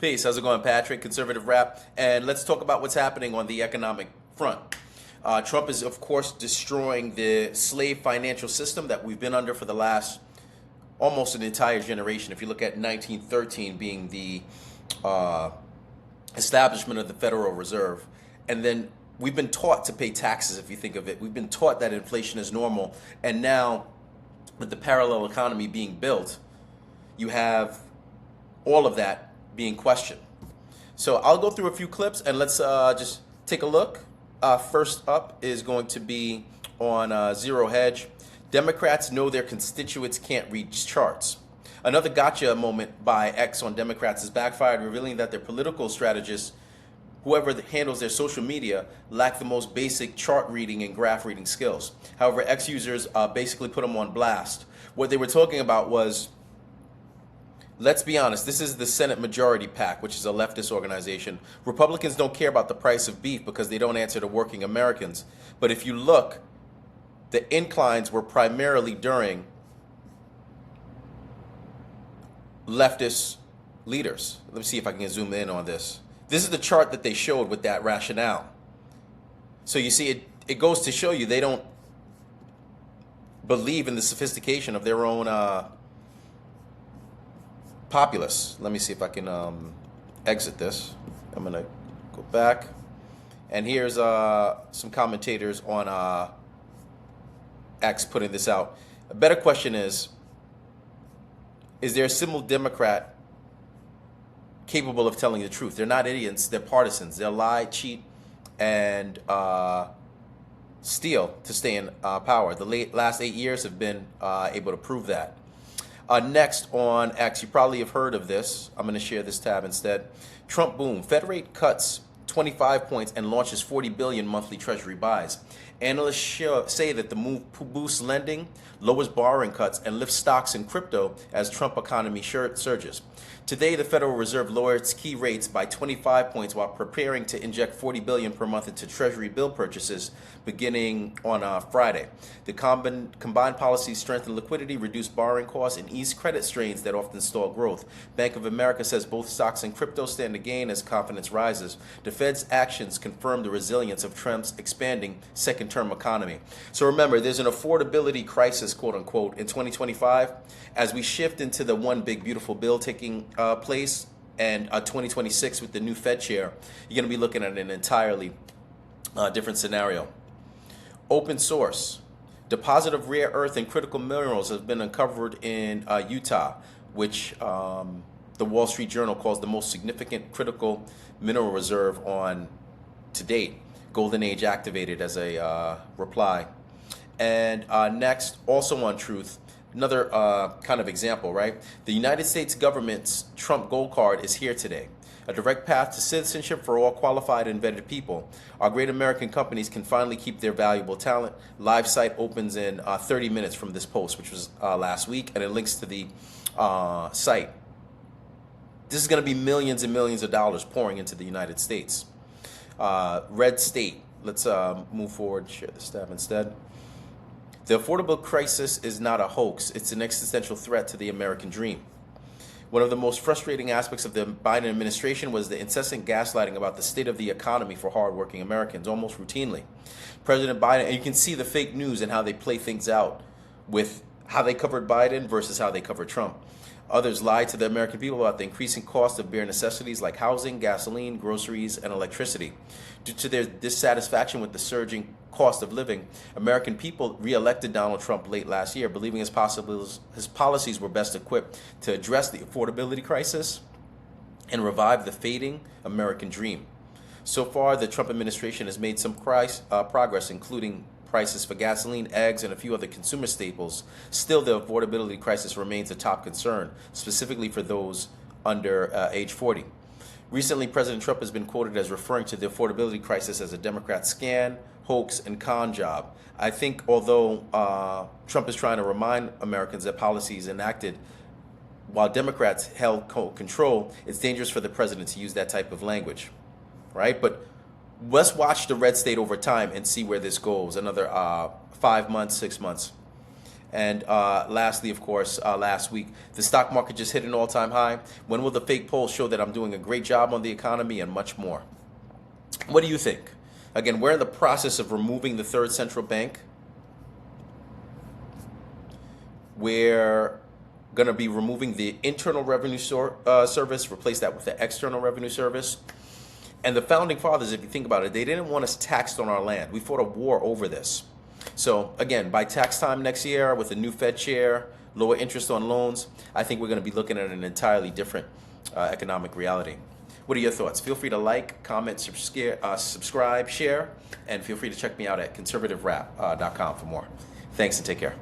Peace. How's it going, Patrick? Conservative Rap. And let's talk about what's happening on the economic front. Trump is, of course, destroying the slave financial system that we've been under for the last almost an entire generation. If you look at 1913 being the establishment of the Federal Reserve, and then we've been taught to pay taxes, if you think of it. We've been taught that inflation is normal. And now, with the parallel economy being built, you have all of that being questioned. So I'll go through a few clips and let's just take a look. First up is going to be on Zero Hedge. Democrats know their constituents can't reach charts. Another gotcha moment by X on Democrats has backfired, revealing that their political strategists, whoever handles their social media, lack the most basic chart reading and graph reading skills. However, X users basically put them on blast. What they were talking about was, let's be honest, this is the Senate Majority PAC, which is a leftist organization. Republicans don't care about the price of beef because they don't answer to working Americans. But if you look, the inclines were primarily during leftist leaders. Let me see if I can zoom in on this. This is the chart that they showed with that rationale. So you see, it goes to show you they don't believe in the sophistication of their own populace. Let me see if I can exit this. I'm going to go back. And here's some commentators on X putting this out. A better question is there a single Democrat capable of telling the truth? They're not idiots, they're partisans. They'll lie, cheat, and steal to stay in power. The last 8 years have been able to prove that. Next on X, you probably have heard of this. I'm going to share this tab instead. Trump boom. Fed rate cuts 25 points and launches 40 billion monthly treasury buys. Analysts say that the move boosts lending, lowers borrowing cuts, and lifts stocks in crypto as Trump economy surges. Today, the Federal Reserve lowered its key rates by 25 points while preparing to inject 40 billion per month into Treasury bill purchases beginning on Friday. The combined policies strengthen liquidity, reduce borrowing costs, and ease credit strains that often stall growth. Bank of America says both stocks and crypto stand to gain as confidence rises. The Fed's actions confirm the resilience of Trump's expanding second-term economy. So remember, there's an affordability crisis, quote unquote, in 2025 as we shift into the one big beautiful bill taking place, and 2026 with the new Fed chair, you're going to be looking at an entirely different scenario. Open source. Deposit of rare earth and critical minerals has been uncovered in Utah, which the Wall Street Journal calls the most significant critical mineral reserve on to date. Golden Age activated as a reply. And next, also on Truth, another kind of example, right? The United States government's Trump Gold Card is here today. A direct path to citizenship for all qualified and vetted people. Our great American companies can finally keep their valuable talent. Live site opens in 30 minutes from this post, which was last week, and it links to the site. This is going to be millions and millions of dollars pouring into the United States. Red state. Let's move forward, share this tab instead. The affordable crisis is not a hoax. It's an existential threat to the American dream. One of the most frustrating aspects of the Biden administration was the incessant gaslighting about the state of the economy for hardworking Americans, almost routinely. President Biden, and you can see the fake news and how they play things out with how they covered Biden versus how they covered Trump. Others lied to the American people about the increasing cost of bare necessities like housing, gasoline, groceries, and electricity. Due to their dissatisfaction with the surging cost of living, American people re-elected Donald Trump late last year, believing his policies were best equipped to address the affordability crisis and revive the fading American dream. So far, the Trump administration has made some progress, including prices for gasoline, eggs, and a few other consumer staples. Still, the affordability crisis remains a top concern, specifically for those under age 40. Recently, President Trump has been quoted as referring to the affordability crisis as a Democrat scam, hoax, and con job. I think although Trump is trying to remind Americans that policies enacted while Democrats held control, it's dangerous for the president to use that type of language, right? But let's watch the red state over time and see where this goes. Another 5 months, 6 months. And lastly, of course, last week, the stock market just hit an all-time high. When will the fake polls show that I'm doing a great job on the economy, and much more? What do you think? Again, we're in the process of removing the third central bank. We're going to be removing the Internal Revenue Service, replace that with the External Revenue Service. And the founding fathers, if you think about it, they didn't want us taxed on our land. We fought a war over this. So again, by tax time next year, with a new Fed chair, lower interest on loans, I think we're going to be looking at an entirely different economic reality. What are your thoughts? Feel free to like, comment, subscribe, share, and feel free to check me out at ConservativeRap.com for more. Thanks and take care.